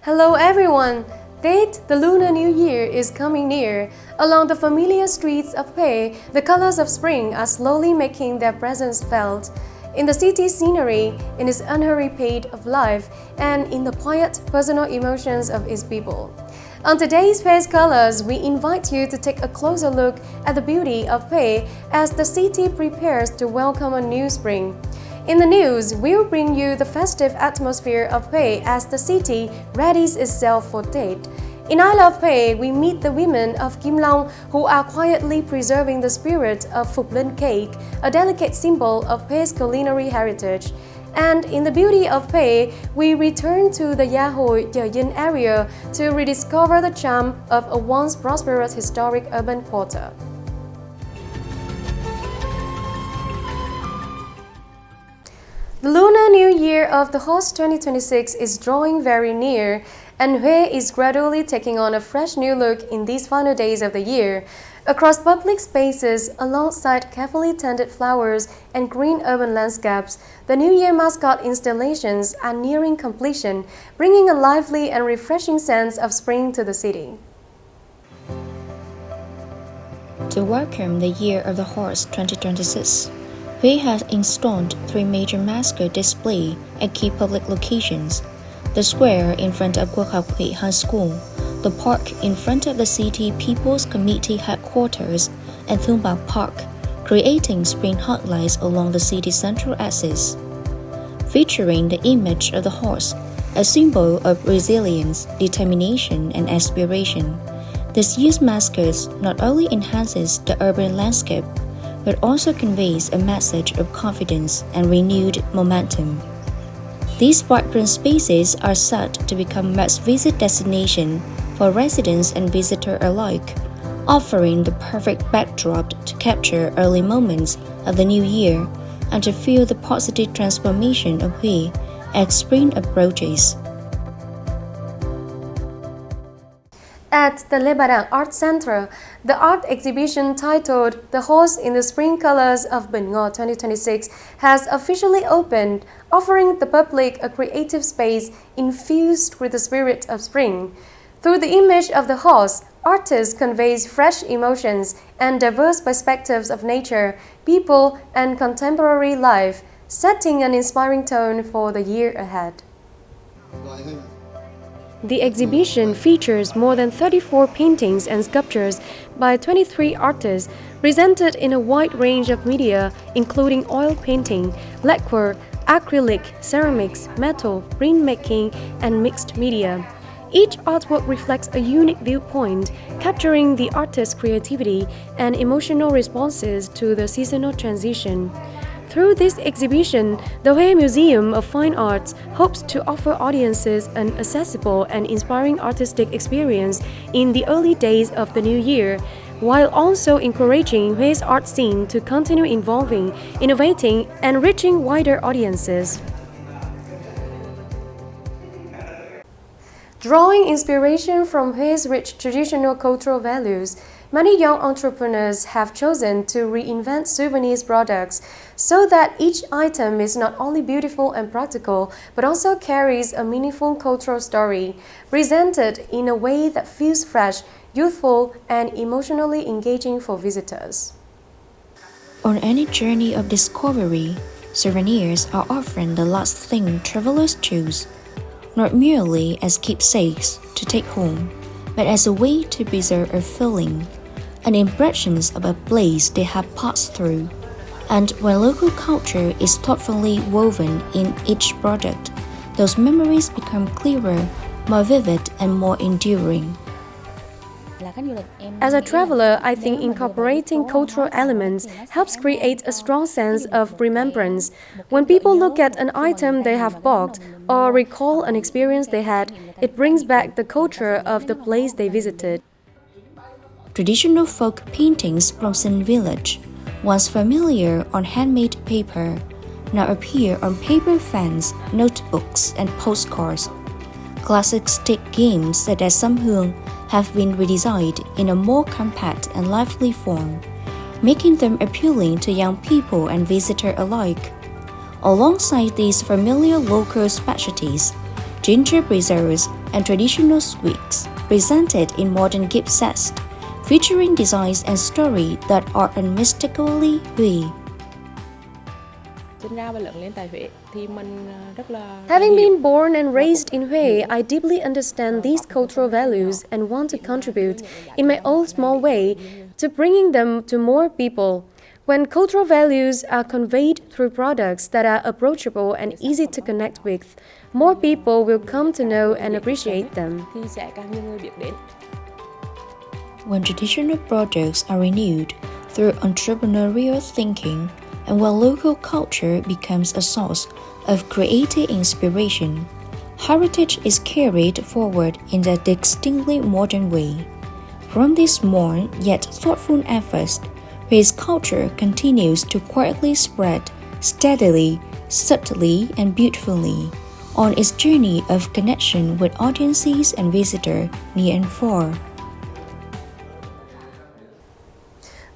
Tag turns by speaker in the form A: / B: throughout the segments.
A: Hello everyone! Date the Lunar New Year is coming near. Along the familiar streets of Huế, the colors of spring are slowly making their presence felt. In the city scenery, in its unhurried pace of life, and in the quiet personal emotions of its people. On today's Hué's Colors, we invite you to take a closer look at the beauty of Huế as the city prepares to welcome a new spring. In the news, we'll bring you the festive atmosphere of Huế as the city readies itself for date. In I Love Huế, we meet the women of Kim Long who are quietly preserving the spirit of Phục Linh cake, a delicate symbol of Hué's culinary heritage. And in the beauty of Huế, we return to the Gia Hội Chợ Dinh area to rediscover the charm of a once prosperous historic urban quarter. The Lunar New Year of the Horse 2026 is drawing very near, and Huế is gradually taking on a fresh new look in these final days of the year. Across public spaces, alongside carefully tended flowers and green urban landscapes, the New Year mascot installations are nearing completion, bringing a lively and refreshing sense of spring to the city.
B: To welcome the Year of the Horse 2026, Huế has installed 3 major mascot displays at key public locations: the square in front of Quốc học Huế High School, the park in front of the City People's Committee headquarters, and Thương Bạc Park, creating spring highlights along the city's central axis. Featuring the image of the horse, a symbol of resilience, determination, and aspiration, this year's mascot not only enhances the urban landscape, but also conveys a message of confidence and renewed momentum. These vibrant spaces are set to become must-visit destination for residents and visitors alike, offering the perfect backdrop to capture early moments of the new year and to feel the positive transformation of Huế as spring approaches.
A: At the Le Badang Art Center, the art exhibition titled The Horse in the Spring Colors of Bình 2026 has officially opened, offering the public a creative space infused with the spirit of spring. Through the image of the horse, artists conveys fresh emotions and diverse perspectives of nature, people, and contemporary life, setting an inspiring tone for the year ahead. The exhibition features more than 34 paintings and sculptures by 23 artists, presented in a wide range of media, including oil painting, lacquer, acrylic, ceramics, metal, printmaking, and mixed media. Each artwork reflects a unique viewpoint, capturing the artist's creativity and emotional responses to the seasonal transition. Through this exhibition, the Huế Museum of Fine Arts hopes to offer audiences an accessible and inspiring artistic experience in the early days of the new year, while also encouraging Hué's art scene to continue evolving, innovating, and reaching wider audiences. Drawing inspiration from Hué's rich traditional cultural values, many young entrepreneurs have chosen to reinvent souvenirs products so that each item is not only beautiful and practical, but also carries a meaningful cultural story, presented in a way that feels fresh, youthful, and emotionally engaging for visitors.
B: On any journey of discovery, souvenirs are often the last thing travelers choose, not merely as keepsakes to take home, but as a way to preserve a feeling and impressions of a place they have passed through. And when local culture is thoughtfully woven in each product, those memories become clearer, more vivid, and more enduring.
A: As a traveler, I think incorporating cultural elements helps create a strong sense of remembrance. When people look at an item they have bought or recall an experience they had, it brings back the culture of the place they visited.
B: Traditional folk paintings from Sin Village, once familiar on handmade paper, now appear on paper fans, notebooks, and postcards. Classic stick games such as Samhương have been redesigned in a more compact and lively form, making them appealing to young people and visitors alike. Alongside these familiar local specialties, ginger preserves, and traditional sweets presented in modern gift sets, featuring designs and stories that are unmistakably Huế.
A: Having been born and raised in Huế, I deeply understand these cultural values and want to contribute, in my own small way, to bringing them to more people. When cultural values are conveyed through products that are approachable and easy to connect with, more people will come to know and appreciate them.
B: When traditional projects are renewed through entrepreneurial thinking, and when local culture becomes a source of creative inspiration, heritage is carried forward in a distinctly modern way. From this small yet thoughtful efforts, his culture continues to quietly spread, steadily, subtly, and beautifully, on its journey of connection with audiences and visitors near and far.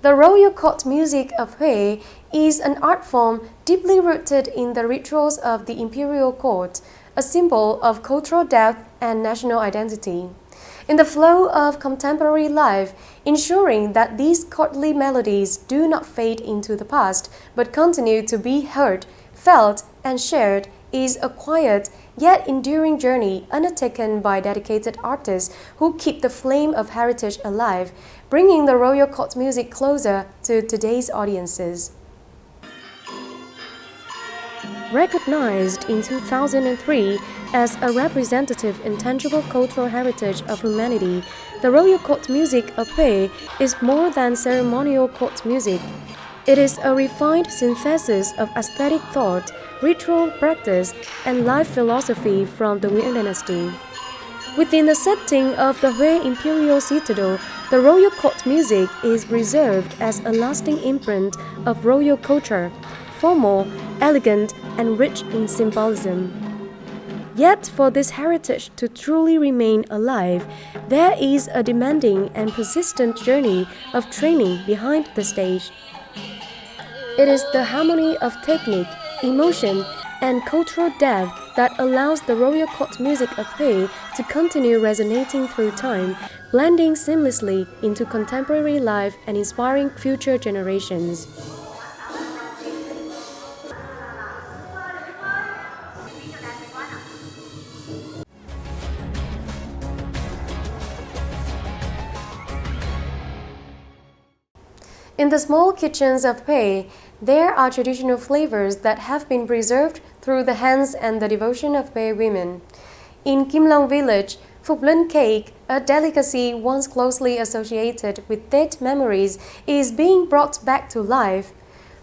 A: The royal court music of Huế is an art form deeply rooted in the rituals of the imperial court, a symbol of cultural depth and national identity. In the flow of contemporary life, ensuring that these courtly melodies do not fade into the past but continue to be heard, felt, and shared is a quiet yet enduring journey undertaken by dedicated artists who keep the flame of heritage alive, bringing the royal court music closer to today's audiences. Recognized in 2003 as a representative intangible cultural heritage of humanity, the royal court music of Huế is more than ceremonial court music. It is a refined synthesis of aesthetic thought, ritual practice, and life philosophy from the Nhấn dynasty. Within the setting of the Huế imperial citadel, the royal court music is preserved as a lasting imprint of royal culture, formal, elegant, and rich in symbolism. Yet, for this heritage to truly remain alive, there is a demanding and persistent journey of training behind the stage. It is the harmony of technique, emotion, and cultural depth that allows the royal court music of Huế to continue resonating through time, blending seamlessly into contemporary life and inspiring future generations. In the small kitchens of Huế, there are traditional flavors that have been preserved through the hands and the devotion of Huế women. In Kim Long village, Phục Linh cake, a delicacy once closely associated with Tết memories, is being brought back to life.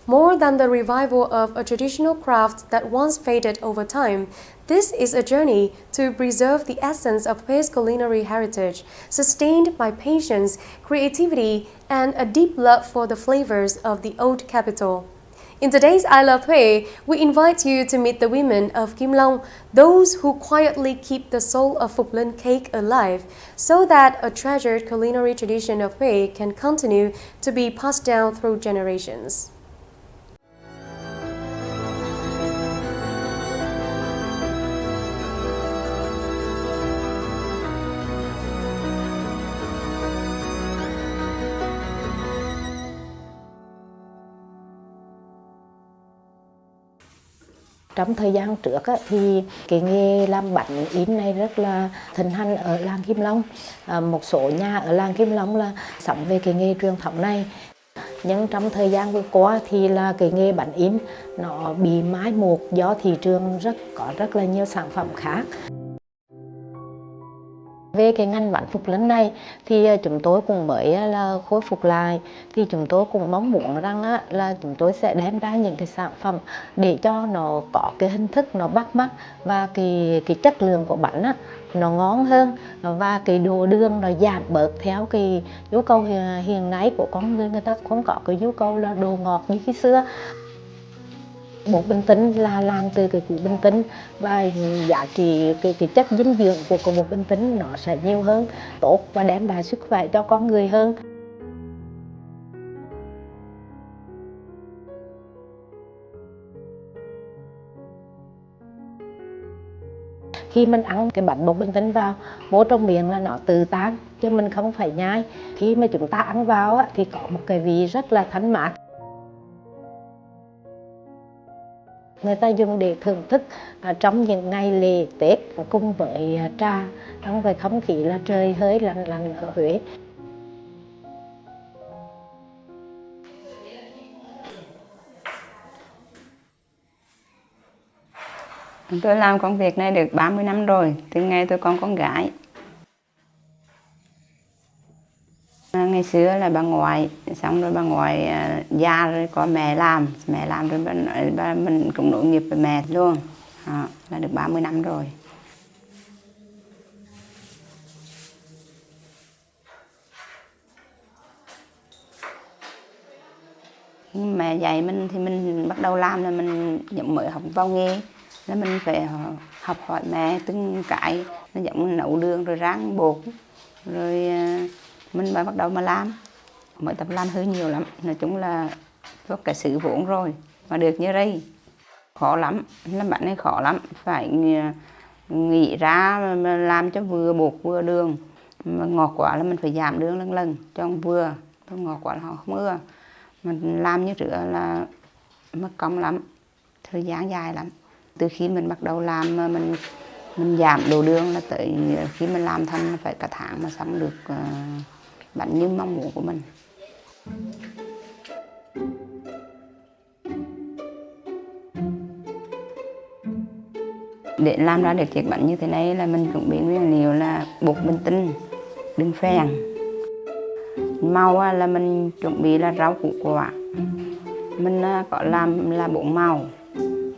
A: More than the revival of a traditional craft that once faded over time, this is a journey to preserve the essence of Hué's culinary heritage, sustained by patience, creativity, and a deep love for the flavors of the old capital. In today's I Love Huế, we invite you to meet the women of Kim Long, those who quietly keep the soul of Phục Linh cake alive, so that a treasured culinary tradition of Huế can continue to be passed down through generations.
C: Trong thời gian trước thì cái nghề làm bánh in này rất là thịnh hành ở làng Kim Long. Một số nhà ở làng Kim Long là sống về cái nghề truyền thống này. Nhưng trong thời gian vừa qua thì là cái nghề bánh in nó bị mai một do thị trường có rất là nhiều sản phẩm khác. Về cái ngành bánh Phục Linh này thì chúng tôi cũng mới là khôi phục lại, thì chúng tôi cũng mong muốn rằng là chúng tôi sẽ đem ra những cái sản phẩm để cho nó có cái hình thức nó bắt mắt và cái chất lượng của bánh nó ngon hơn, và cái độ đường nó giảm bớt theo cái nhu cầu hiện nay của con người ta không có cái nhu cầu là đồ ngọt như khi xưa. Bột bình tinh là làm từ cái củ bình tinh, và giá trị cái chất dinh dưỡng của bột bình tinh nó sẽ nhiều hơn, tốt và đem lại sức khỏe cho con người hơn. Khi mình ăn cái bánh bột bình tinh vào vô trong miệng là nó tự tan chứ mình không phải nhai. Khi mà chúng ta ăn vào á, thì có một cái vị rất là thanh mát. Người ta dùng để thưởng thức trong những ngày lễ Tết cùng với trà, trong cái không khí là trời hơi lạnh lạnh ở Huế.
D: Tôi làm công việc này được 30 năm rồi, từ ngày tôi còn con gái. Ngày xưa là bà ngoại, xong rồi bà ngoại già rồi có mẹ làm rồi bà mình cũng nối nghiệp với mẹ luôn. Đó, là được 30 năm rồi. Mẹ dạy mình thì mình bắt đầu làm là mình giống mới học vào nghề, là mình phải học hỏi mẹ từng cái, nó giống nấu đường rồi rang bột, rồi mình bắt đầu mà làm. Mới tập làm hơi nhiều lắm, nói chung là có cái sự vốn rồi mà được như đây. Khó lắm, làm bánh này khó lắm, phải nghĩ ra mà làm cho vừa bột vừa đường. Mà ngọt quá là mình phải giảm đường lần cho vừa, ngọt quá là họ không ưa. Mình làm như trước là mất công lắm, thời gian dài lắm. Từ khi mình bắt đầu làm mà mình giảm độ đường là tới khi mình làm thành phải cả tháng mà xong được bánh như mong muốn của mình. Để làm ra được chiếc bánh như thế này là mình chuẩn bị nguyên liệu là bột bình tinh, đường phèn. Màu là mình chuẩn bị là rau củ quả. Mình có làm là 4 màu.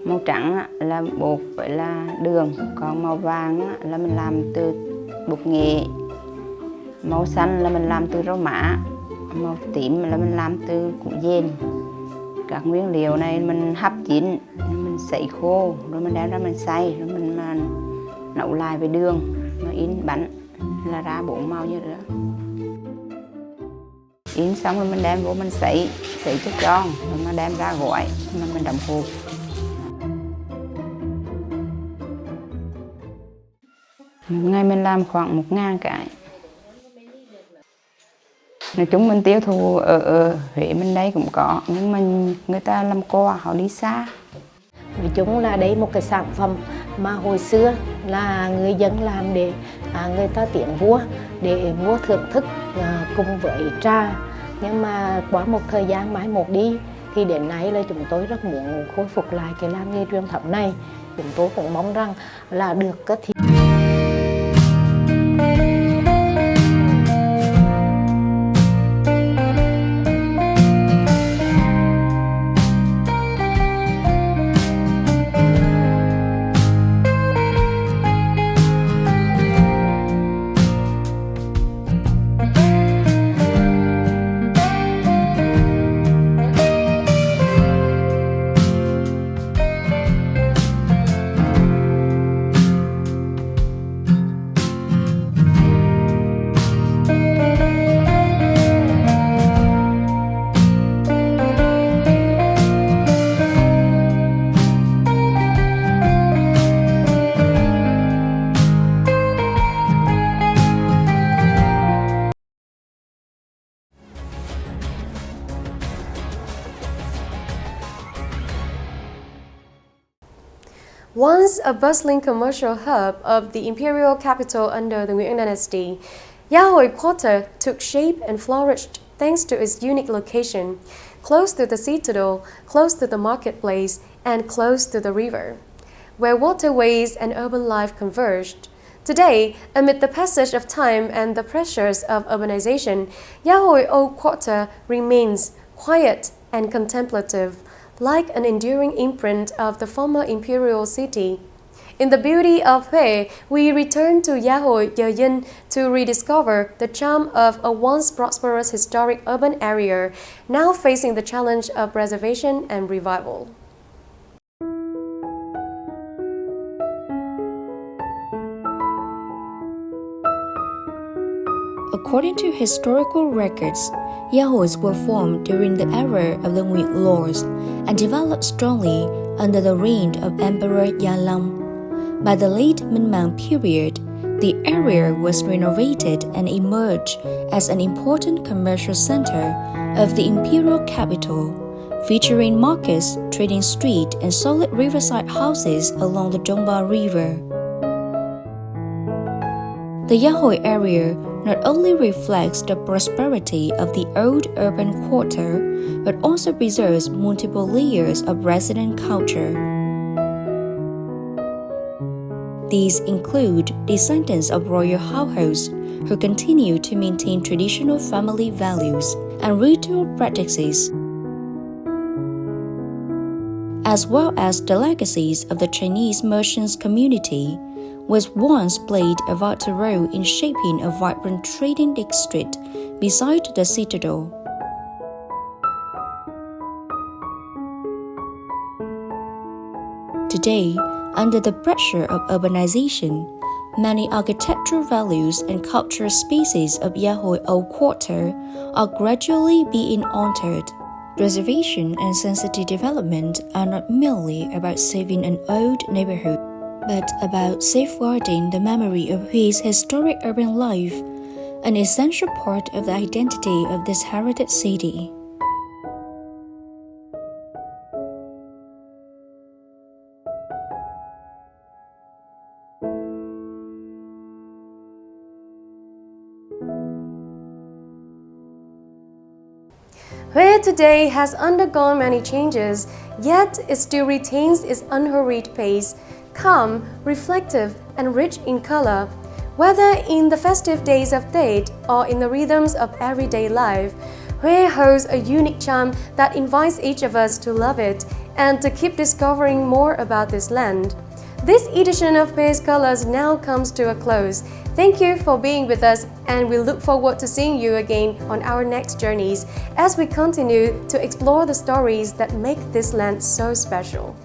D: Màu trắng là bột với là đường, còn màu vàng là mình làm từ bột nghệ. Màu xanh là mình làm từ rau má, màu tím là mình làm từ củ dền. Các nguyên liệu này mình hấp chín, mình sấy khô, rồi mình đem ra mình xay, rồi mình nấu lại với đường, nó in bánh là ra 4 màu như đó. In xong rồi mình đem vô mình sấy cho tròn, rồi mình đem ra gói, mình đóng hộp. Một ngày mình làm khoảng 1000 cái. Nói chung mình tiêu thụ ở Huế mình đây cũng có, nhưng mà người ta làm quà họ đi xa.
C: Nói chung là đây một cái sản phẩm mà hồi xưa là người dân làm để người ta tiến vua, để vua thưởng thức cùng với trà. Nhưng mà qua một thời gian mãi một đi thì đến nay là chúng tôi rất muốn khôi phục lại cái làng nghề truyền thống này. Chúng tôi cũng mong rằng là được cái thì
A: Once a bustling commercial hub of the imperial capital under the Nhấn dynasty, Yahui Quarter took shape and flourished thanks to its unique location, close to the citadel, close to the marketplace, and close to the river, where waterways and urban life converged. Today, amid the passage of time and the pressures of urbanization, Yahui Old Quarter remains quiet and contemplative, like an enduring imprint of the former imperial city. In the beauty of Huế, we return to Yahui Yeyin to rediscover the charm of a once prosperous historic urban area, now facing the challenge of preservation and revival.
B: According to historical records, Yahois were formed during the era of the Nhấn and developed strongly under the reign of Emperor Gia Long. By the late Minh period, the area was renovated and emerged as an important commercial center of the imperial capital, featuring markets, trading street, and solid riverside houses along the Dongba River. The Yahui area not only reflects the prosperity of the old urban quarter, but also preserves multiple layers of resident culture. These include descendants of royal households who continue to maintain traditional family values and ritual practices, as well as the legacies of the Chinese merchants community, which once played a vital role in shaping a vibrant trading district beside the citadel. Today, under the pressure of urbanization, many architectural values and cultural spaces of Yahui Old Quarter are gradually being altered. Preservation and sensitive development are not merely about saving an old neighborhood, but about safeguarding the memory of his historic urban life, an essential part of the identity of this heritage city.
A: Hue today has undergone many changes, yet it still retains its unhurried pace, calm, reflective, and rich in color. Whether in the festive days of date or in the rhythms of everyday life, Hue holds a unique charm that invites each of us to love it and to keep discovering more about this land. This edition of Hue's Colors now comes to a close. Thank you for being with us, and we look forward to seeing you again on our next journeys as we continue to explore the stories that make this land so special.